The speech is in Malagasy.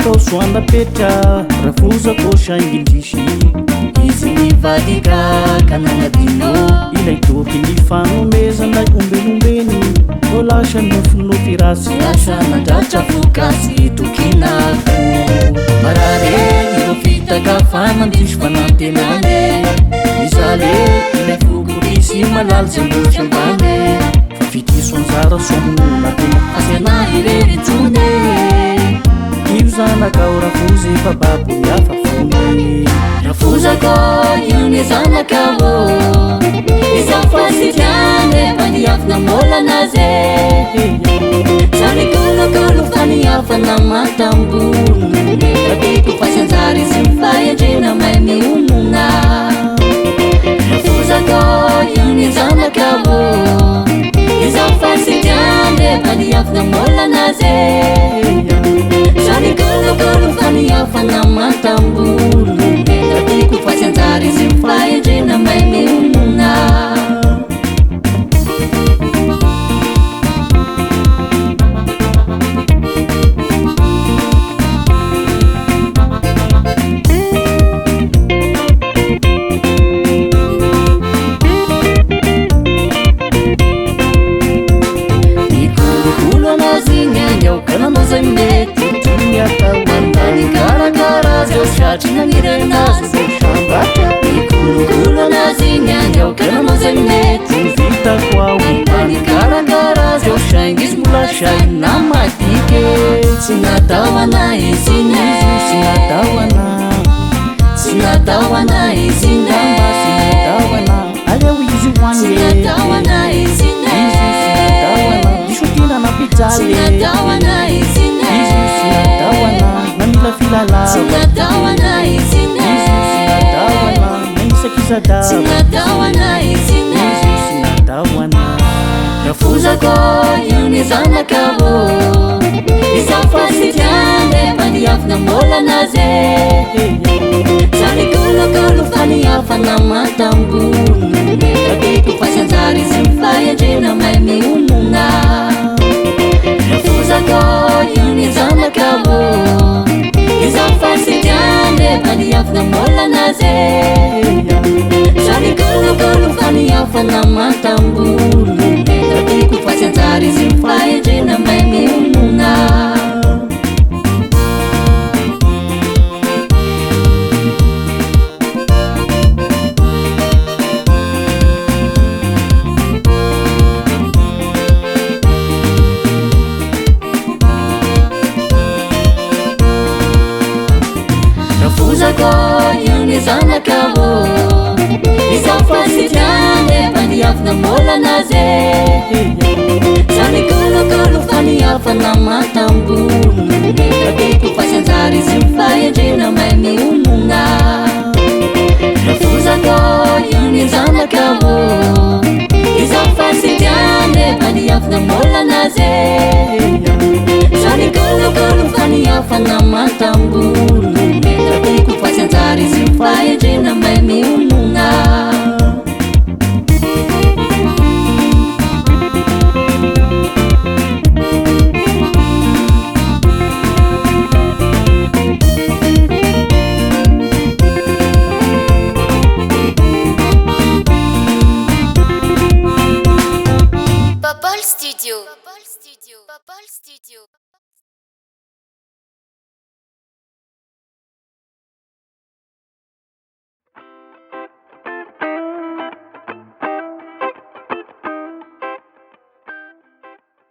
atao soana petra rafoza atao saingindrisy izy mivadika kananadino ilay toky ny fanomezanay ombelombeny no lasa nofonofy rasy lasa mandratra fokasy tokinako marare ireo fitaka fanandrisy fanantenane misale ilay fokorisy malaly zambotry ambane fa fitiso anjara somonona tena asiana ireritsone io zanakao rafozy efa babo miafafony rafuzako yuni zanakavo izafasitiane maniafna molanaze samikolokolo faniafana matambunu ratiko fasanzari simfayajena maimiumuna rafuzako yuni zanakavo izafasitiane maniafna molanaze samikolokolo faniafana matambunu kufasanzari simfayajena maimiumuna ikulukulu nazingenyo kanamozemeti tumiatawandani karakara zoshatinangirenazo ikulukulu nazingenyo kanamozemeti vita kwao andani karakara zoshaingis mulashai namatike sinatawana izine sinatawana sinatawana izine sinatawana aleu izi wanye sinatawana izine sinatawana dishutina na pizzale sinatawana izine sinatawana namila filala sinatawana izine sinatawana nanisekizada sinatawana izine sinatawana rafuzako yuni zanakavo izafasitiane maniafna molanaze samikolokolo faniafana matambunu ratiko fasanzari simfayajena maimiumuna rafuzako yuni zanakavo izafasitiane maniafna molanaze samikolokolo faniafana matambunu ratiko fasanzari simfayajena maimiumuna rafuzako yuni zanakavo izafasitiane maniafna molanaze samikolokolo faniafana matambunu ratiko fasanzari simfayajena maimiumuna rafuzako yuni zanakavo izafasitiane maniafna molanaze